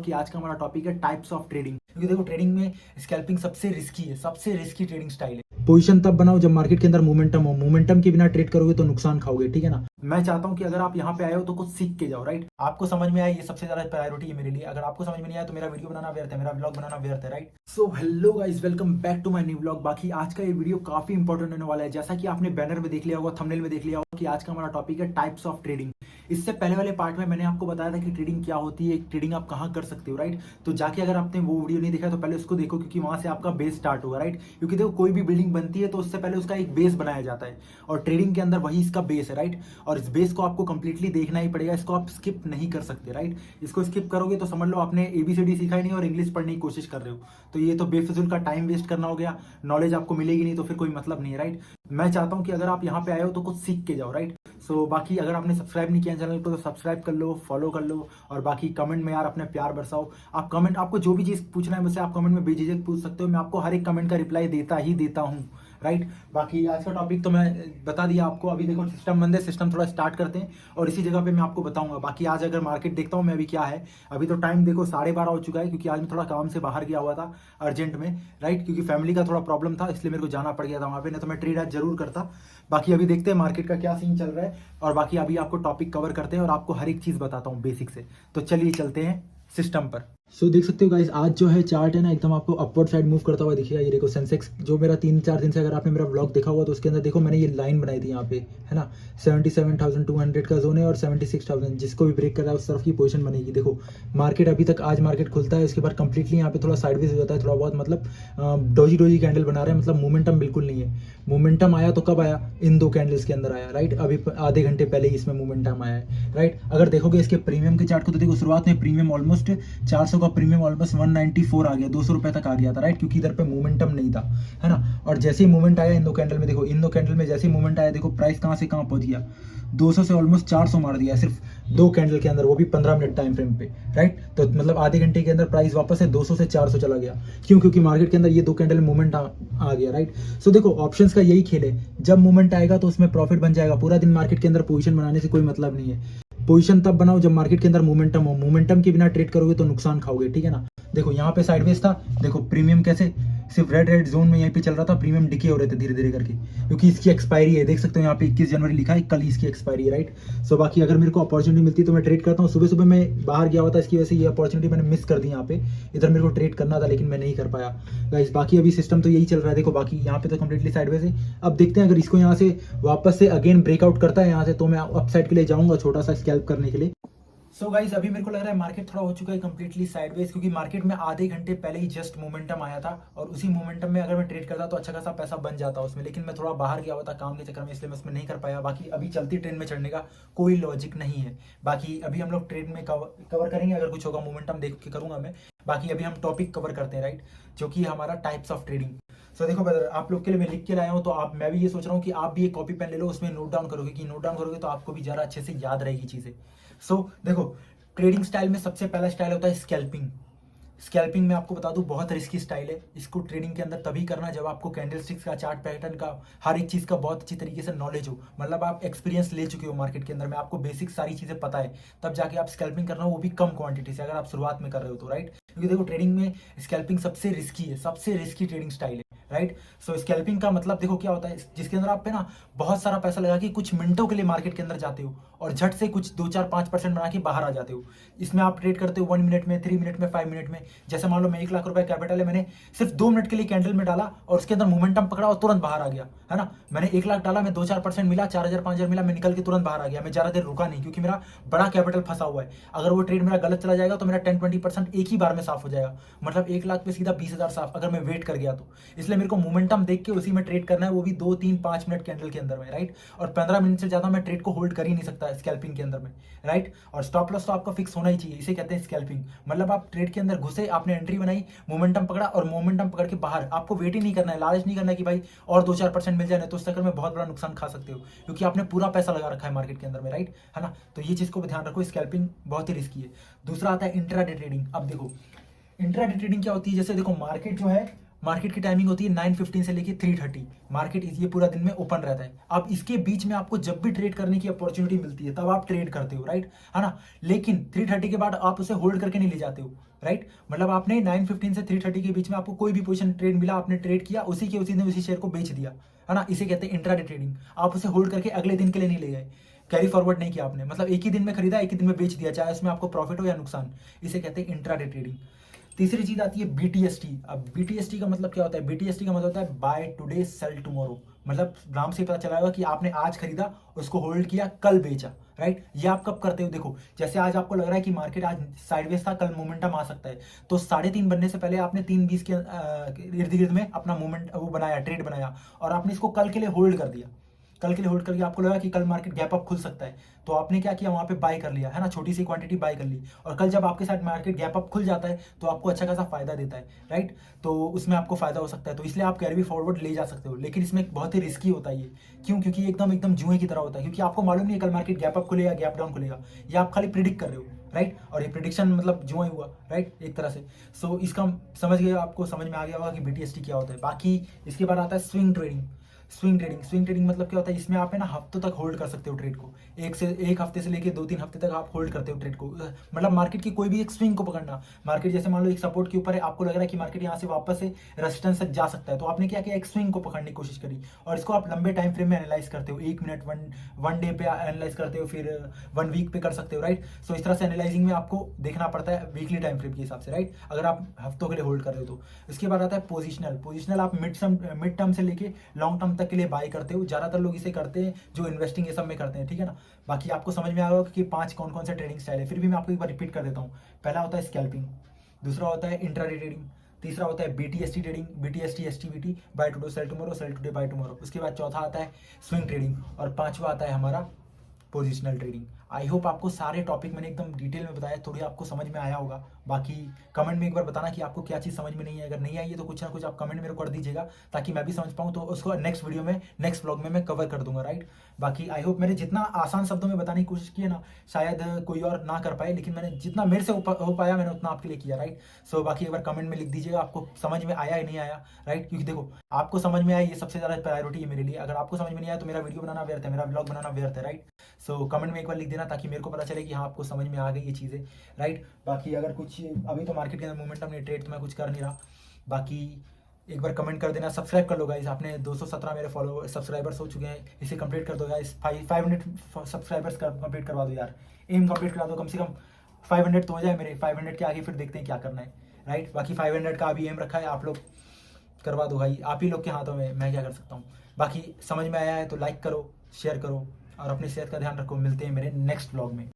कि आज का हमारा टॉपिक है टाइप्स ऑफ ट्रेडिंग। क्योंकि देखो ट्रेडिंग में स्कैल्पिंग सबसे रिस्की है, सबसे रिस्की ट्रेडिंग स्टाइल है। पोजीशन तब बनाओ जब मार्केट के अंदर मोमेंटम हो, मोमेंटम के बिना ट्रेड करोगे तो नुकसान खाओगे, ठीक है ना। मैं चाहता हूं कि अगर आप यहाँ पे आए हो तो कुछ सीख के जाओ, राइट। आपको समझ में आए, ये सबसे ज्यादा प्रायोरिटी है मेरे लिए। अगर आपको समझ में नहीं आया तो मेरा वीडियो बनाना व्यर्थ है, मेरा ब्लॉग बनाना व्यर्थ है, right. So hello guys, welcome back to my new blog. बाकी आज का ये वीडियो काफी इंपॉर्टेंट होने वाला है। जैसा कि आपने बैनर में देख लिया होगा, थंबनेल में देख लिया होगा कि आज का हमारा टॉपिक है टाइप्स ऑफ ट्रेडिंग। इससे पहले वाले पार्ट में मैंने आपको बताया था कि ट्रेडिंग क्या होती है, ट्रेडिंग आप कहाँ कर सकते हो, राइट। तो जाके अगर आपने वो वीडियो नहीं देखा तो पहले उसको देखो, क्योंकि वहां से आपका बेस स्टार्ट होगा, राइट। क्योंकि देखो कोई भी बिल्डिंग बनती है तो उससे पहले उसका एक बेस बनाया जाता है, और ट्रेडिंग के अंदर वही इसका बेस है, राइट। और इस बेस को आपको कंप्लीटली देखना ही पड़ेगा, इसको आप स्किप नहीं कर सकते, राइट। इसको स्किप करोगे तो समझ लो आपने एबीसीडी सीखा ही नहीं और इंग्लिश पढ़ने की कोशिश कर रहे हो। तो ये तो बेफिजूल का टाइम वेस्ट करना हो गया, नॉलेज आपको मिलेगी नहीं तो फिर कोई मतलब नहीं है, राइट। मैं चाहता हूं कि अगर आप यहाँ पे आए हो तो कुछ सीख के जाओ, राइट। सो बाकी अगर आपने सब्सक्राइब नहीं किया चैनल को तो सब्सक्राइब कर लो, फॉलो कर लो। और बाकी कमेंट में यार अपने प्यार बरसाओ। आप कमेंट, आपको जो भी चीज़ पूछना है मुझसे आप कमेंट में बेझिझक पूछ सकते हो। मैं आपको हर एक कमेंट का रिप्लाई देता ही देता हूँ, राइट। बाकी आज का टॉपिक तो मैं बता दिया आपको। अभी देखो सिस्टम बंद है, सिस्टम थोड़ा स्टार्ट करते हैं और इसी जगह पे मैं आपको बताऊंगा। बाकी आज अगर मार्केट देखता हूँ मैं अभी क्या है, अभी तो टाइम देखो 12:30 हो चुका है, क्योंकि आज मैं थोड़ा काम से बाहर गया हुआ था अर्जेंट में, राइट। क्योंकि फैमिली का थोड़ा प्रॉब्लम था इसलिए मेरे को जाना पड़ गया था वहाँ पे, नहीं तो मैं ट्रेड आज जरूर करता। बाकी अभी देखते हैं मार्केट का क्या सीन चल रहा है, और बाकी अभी आपको टॉपिक कवर करते हैं और आपको हर एक चीज़ बताता हूँ बेसिक से। तो चलिए चलते हैं सिस्टम पर। सो देख सकते हो गाइस, आज जो है चार्ट है ना एकदम आपको अपवर्ड साइड मूव करता हुआ दिखेगा। ये देखो सेंसेक्स जो मेरा 3-4 दिन से, अगर आपने मेरा ब्लॉग देखा हुआ तो उसके अंदर देखो मैंने ये लाइन बनाई थी यहाँ पे, है ना। 77,200 का जोन है और 76,000, जिसको भी ब्रेक कर रहा है उस तरफ की पोजीशन बनेगी। देखो मार्केट अभी तक, आज मार्केट खुलता है उसके बाद कंप्लीटली यहाँ पे थोड़ा साइडवेज हो जाता है, थोड़ा बहुत मतलब डोजी डोजी कैंडल बना रहे हैं, मतलब मोमेंटम बिल्कुल नहीं है। मोमेंटम आया तो कब आया, इन दो कैंडल्स के अंदर आया, राइट। अभी आधे घंटे पहले ही इसमें मोमेंटम आया है, राइट। अगर देखोगे इसके प्रीमियम के चार्ट को तो देखो शुरुआत में प्रीमियम ऑलमोस्ट 400 का प्रीमियम ऑलमोस्ट 194 आ गया, 200 रुपए तक आ गया था, राइट। क्योंकि इधर पे मोमेंटम नहीं था, है ना। और जैसे ही मूवमेंट आया इन दो कैंडल में, देखो इन दो कैंडल में जैसे ही मूवमेंट आया, देखो प्राइस कहां से कहां पहुंच गया, 200 से ऑलमोस्ट 400 मार दिया सिर्फ 2 कैंडल के अंदर, वो भी 15 मिनट टाइम फ्रेम पे, राइट। तो मतलब आधे घंटे के अंदर प्राइस वापस से 200 से 400 चला गया। क्यों? क्योंकि मार्केट के अंदर ये 2 कैंडल मूवमेंट आ गया, राइट। सो देखो ऑप्शंस का यही खेल है, जब मूवमेंट आएगा तो उसमें प्रॉफिट बन जाएगा। पूरा दिन मार्केट के अंदर पोजीशन बनाने से कोई मतलब नहीं है। पोजीशन तब बनाओ जब मार्केट के अंदर मोमेंटम हो, मोमेंटम के बिना ट्रेड करोगे तो नुकसान खाओगे, ठीक है ना। देखो यहाँ पे साइडवेज था, देखो प्रीमियम कैसे सिर्फ रेड रेड जोन में यहीं पे चल रहा था, प्रीमियम डिके हो रहे थे धीरे धीरे करके, क्योंकि इसकी एक्सपायरी है। देख सकते हो यहाँ पे 21 जनवरी लिखा है, कल इसकी एक्सपायरी है, राइट। सो बाकी अगर मेरे को अपॉर्चुनिटी मिलती है तो मैं ट्रेड करता हूँ। सुबह सुबह मैं बाहर गया हुआ था, इसकी वजह से ये अपॉर्चुनिटी मैंने मिस कर दी यहाँ पे। इधर मेरे को ट्रेड करना था लेकिन मैं नहीं कर पाया गाइस। बाकी अभी सिस्टम तो यही चल रहा है, देखो बाकी यहाँ पे तो कम्प्लीटली साइडवेज है। अब देखते हैं अगर इसको यहाँ से वापस से अगेन ब्रेकआउट करता है यहाँ से, तो मैं अपसाइड के लिए जाऊंगा छोटा सा स्कैल्प करने के लिए। सो गाइस अभी मेरे को लग रहा है मार्केट थोड़ा हो चुका है कंप्लीटली साइडवेज, क्योंकि मार्केट में आधे घंटे पहले ही जस्ट मोमेंटम आया था, और उसी मोमेंटम में अगर मैं ट्रेड करता तो अच्छा खासा पैसा बन जाता उसमें। लेकिन मैं थोड़ा बाहर गया हुआ था काम के चक्कर में, इसलिए मैं उसमें नहीं कर पाया। बाकी अभी चलती ट्रेन में चढ़ने का कोई लॉजिक नहीं है। बाकी अभी हम लोग ट्रेड में कवर करेंगे, अगर कुछ होगा मोमेंटम देख के करूंगा मैं। बाकी अभी हम टॉपिक कवर करते हैं, राइट, जो कि हमारा टाइप्स ऑफ ट्रेडिंग। सो देखो ब्रदर, आप लोग के लिए मैं लिख के लाया हूँ, तो आप, मैं भी ये सोच रहा हूँ कि आप भी एक कॉपी पेन ले लो, उसमें नोट डाउन करोगे, कि नोट डाउन करोगे तो आपको भी ज़्यादा अच्छे से याद रहेगी चीज़ें। सो देखो ट्रेडिंग स्टाइल में सबसे पहला स्टाइल होता है स्कैल्पिंग। स्कैल्पिंग में आपको बता दूं बहुत रिस्की स्टाइल है। इसको ट्रेडिंग के अंदर तभी करना जब आपको कैंडलस्टिक्स का, चार्ट पैटर्न का, हर एक चीज़ का बहुत अच्छी तरीके से नॉलेज हो, मतलब आप एक्सपीरियंस ले चुके हो मार्केट के अंदर में, आपको बेसिक सारी चीज़ें पता है, तब जाके आप स्कैल्पिंग करना, वो भी कम क्वांटिटी से, अगर आप शुरुआत में कर रहे हो तो, राइट। क्योंकि देखो ट्रेडिंग में स्कैल्पिंग सबसे रिस्की है, सबसे रिस्की ट्रेडिंग स्टाइल है, राइट। सो स्कैल्पिंग का मतलब देखो क्या होता है, जिसके अंदर आप पे ना बहुत सारा पैसा लगा के कुछ मिनटों के लिए मार्केट के अंदर जाते हो और झट से कुछ 2-4-5% बना के बाहर आ जाते हो। इसमें आप ट्रेड करते हो 1 मिनट में, 3 मिनट में, 5 मिनट में। जैसे मान लो मैं 1 लाख रुपए कैपिटल है, मैंने सिर्फ 2 मिनट के लिए कैंडल में डाला और उसके अंदर मोमेंटम पकड़ा और तुरंत बाहर आ गया, है ना। मैंने 1 लाख डाला, मैं 2-4% मिला, 4,000 5,000 मिला, मैं निकल के तुरंत बाहर आ गया। मैं ज़्यादा देर रुका नहीं, क्योंकि मेरा बड़ा कैपिटल फंसा हुआ है। अगर वो ट्रेड मेरा गलत चला जाएगा तो मेरा 10-20% एक ही बार में साफ हो जाएगा, मतलब 1 लाख पे सीधा 20,000 साफ, अगर मैं वेट कर गया तो। इसलिए मेरे को मोमेंटम देख के उसी में ट्रेड करना है, वो भी 2-3-5 मिनट कैंडल के अंदर में, राइट। और 15 मिनट से ज़्यादा मैं ट्रेड को होल्ड कर ही नहीं सकता स्कैल्पिंग के अंदर में, राइट। और स्टॉप लॉस तो आपका फिक्स होना ही चाहिए, इसे कहते हैं स्कैल्पिंग। मतलब आप ट्रेड के अंदर घुसे, आपने एंट्री बनाई, मोमेंटम पकड़ा और मोमेंटम पकड़ के बाहर, आपको वेट ही नहीं करना है, लालच नहीं करना है कि भाई और 2-4% मिल जाए, तो उस चक्कर में बहुत बड़ा नुकसान खा सकते हो, क्योंकि आपने पूरा पैसा लगा रखा है मार्केट के अंदर में, राइट, है ना। तो ये चीज़ को ध्यान रखो, स्कैल्पिंग बहुत ही रिस्की है। दूसरा आता है इंट्राडे ट्रेडिंग। अब देखो इंट्राडे ट्रेडिंग क्या होती है, जैसे देखो मार्केट जो है मार्केट की टाइमिंग होती है 9:15 से लेके 3:30। मार्केट ये पूरा दिन में ओपन रहता है। अब इसके बीच में आपको जब भी ट्रेड करने की अपॉर्चुनिटी मिलती है तब आप ट्रेड करते हो, राइट, है ना। लेकिन 3:30 के बाद आप उसे होल्ड करके नहीं ले जाते हो, राइट। मतलब आपने 9:15 से 3:30 के बीच में आपको कोई भी पोजीशन ट्रेड मिला, आपने ट्रेड किया, उसी के उसी दिन उसी शेयर को बेच दिया, है ना। इसे कहते हैं इंट्राडे ट्रेडिंग। आप उसे होल्ड करके अगले दिन के लिए नहीं ले गए, कैरी फॉरवर्ड नहीं किया आपने, मतलब एक ही दिन में खरीदा, एक ही दिन में बेच दिया, चाहे उसमें आपको प्रॉफिट हो या नुकसान। इसे कहते हैं इंट्राडे ट्रेडिंग। तीसरी चीज आती है बीटीएसटी। अब बीटीएसटी का मतलब क्या होता है? बीटीएसटी का मतलब होता है बाय टुडे सेल टुमारो। मतलब नाम से ही पता चला होगा कि आपने आज खरीदा, उसको होल्ड किया, कल बेचा, राइट। ये आप कब करते हो? देखो, जैसे आज आपको लग रहा है कि मार्केट आज साइडवेज था, कल मोमेंटम आ सकता है, तो 3:30 बनने से पहले आपने 3:20 के इर्द गिर्द में अपना मोमेंट वो बनाया, ट्रेड बनाया, और आपने इसको कल के लिए होल्ड कर दिया। कल के लिए होल्ड करके आपको लगा कि कल मार्केट गैप अप खुल सकता है, तो आपने क्या किया, वहां पे बाय कर लिया, है ना, छोटी सी क्वांटिटी बाय कर ली, और कल जब आपके साथ मार्केट गैप अप खुल जाता है तो आपको अच्छा खासा फायदा देता है, राइट। तो उसमें आपको फायदा हो सकता है, तो इसलिए आप कैरी फॉरवर्ड ले जा सकते हो। लेकिन इसमें बहुत ही रिस्की होता है ये। क्यों? क्योंकि एकदम एकदम जुए की तरह होता है, क्योंकि आपको मालूम नहीं है कल मार्केट गैप अप खुलेगा, गैप डाउन खुलेगा, ये आप खाली प्रिडिक्ट कर रहे हो, राइट। और ये प्रिडिक्शन मतलब जुआ ही हुआ, राइट, एक तरह से। सो इसका समझ गए, आपको समझ में आ गया होगा कि बीटीएसटी क्या होता है। बाकी इसके बाद आता है स्विंग ट्रेडिंग। स्विंग ट्रेडिंग मतलब क्या होता है? इसमें आप है ना हफ्तों तक होल्ड कर सकते हो ट्रेड को। एक हफ्ते से लेके 2-3 हफ्ते तक आप होल्ड करते हो ट्रेड को। मतलब मार्केट की कोई भी एक स्विंग को पकड़ना। मार्केट जैसे मान लो एक सपोर्ट के ऊपर है, आपको लग रहा है कि मार्केट यहाँ से वापस से रेजिस्टेंस तक जा सकता है, तो आपने क्या किया, एक स्विंग को पकड़ने की कोशिश करी, और इसको आप लंबे टाइम फ्रेम में एनालाइज करते हो, 1 मिनट, वन डे पे एनालाइज करते हो, फिर 1 वीक पे कर सकते हो, राइट। सो इस तरह से एनालाइजिंग में आपको देखना पड़ता है वीकली टाइम फ्रेम के हिसाब से, राइट, अगर आप हफ्तों के लिए होल्ड कर रहे हो तो। इसके बाद आता है पोजिशनल आप मिड टर्म से लेके लॉन्ग टर्म तक के लिए बाय करते हो। ज्यादातर लोग इसे करते हैं जो इन्वेस्टिंग ये सब में करते हैं, ठीक है ना। बाकी आपको समझ में आ गया कि 5 कौन कौन से ट्रेडिंग स्टाइल है, फिर भी मैं आपको एक बार रिपीट कर देता हूँ। पहला होता है स्कैल्पिंग, दूसरा होता है इंट्राडे ट्रेडिंग, तीसरा होता है BTST trading, BTST STBT, buy today sell tomorrow, sell today buy tomorrow. उसके बाद चौथा आता है स्विंग ट्रेडिंग, और पांचवा आता है हमारा पोजिशनल ट्रेडिंग। आई होप आपको सारे टॉपिक मैंने एकदम डिटेल में बताया, थोड़ी आपको समझ में आया होगा। बाकी कमेंट में एक बार बताना कि आपको क्या चीज़ समझ में नहीं है। अगर नहीं आई है तो कुछ ना कुछ आप कमेंट मेरे को कर दीजिएगा, ताकि मैं भी समझ पाऊँ, तो उसको नेक्स्ट वीडियो में, नेक्स्ट ब्लॉग में मैं कवर कर दूंगा, राइट। बाकी आई होप मैंने जितना आसान शब्दों में बताने की कोशिश की है ना, शायद कोई और ना कर पाए, लेकिन मैंने जितना मेरे से हो पाया मैंने उतना आपके लिए किया, राइट। सो बाकी एक बार कमेंट में लिख दीजिएगा आपको समझ में आया या नहीं आया, राइट। क्योंकि देखो, आपको समझ में आया ये सबसे ज़्यादा प्रायोरिटी है मेरे लिए। अगर आपको समझ में नहीं आया तो मेरा वीडियो बनाना व्यर्थ है, मेरा ब्लॉग बनाना व्यर्थ है, राइट। सो कमेंट में एक बार लिख देना, ताकि मेरे को पता चले कि हाँ आपको समझ में आ गई ये चीज़ें, राइट। बाकी अगर कुछ अभी तो मार्केट के अंदर मोमेंटम नहीं, ट्रेड तो मैं कुछ कर नहीं रहा। बाकी एक बार कमेंट कर देना, सब्सक्राइब कर लो गाइस। आपने 217 मेरे फॉलो सब्सक्राइबर्स हो चुके हैं, इसे कंप्लीट कर दो गाइस। 500 सब्सक्राइबर्स कंप्लीट करवा दो यार, एम कंप्लीट करा दो, कम से कम 500 तो हो जाए मेरे। 500 के आगे फिर देखते हैं क्या करना है, राइट। बाकी 500 का अभी एम रखा है, आप लोग करवा दो भाई, आप ही लोग के हाथों में, मैं क्या कर सकता हूँ। बाकी समझ में आया है तो लाइक करो, शेयर करो, और अपनी सेहत का ध्यान रखो। मिलते हैं मेरे नेक्स्ट ब्लॉग में।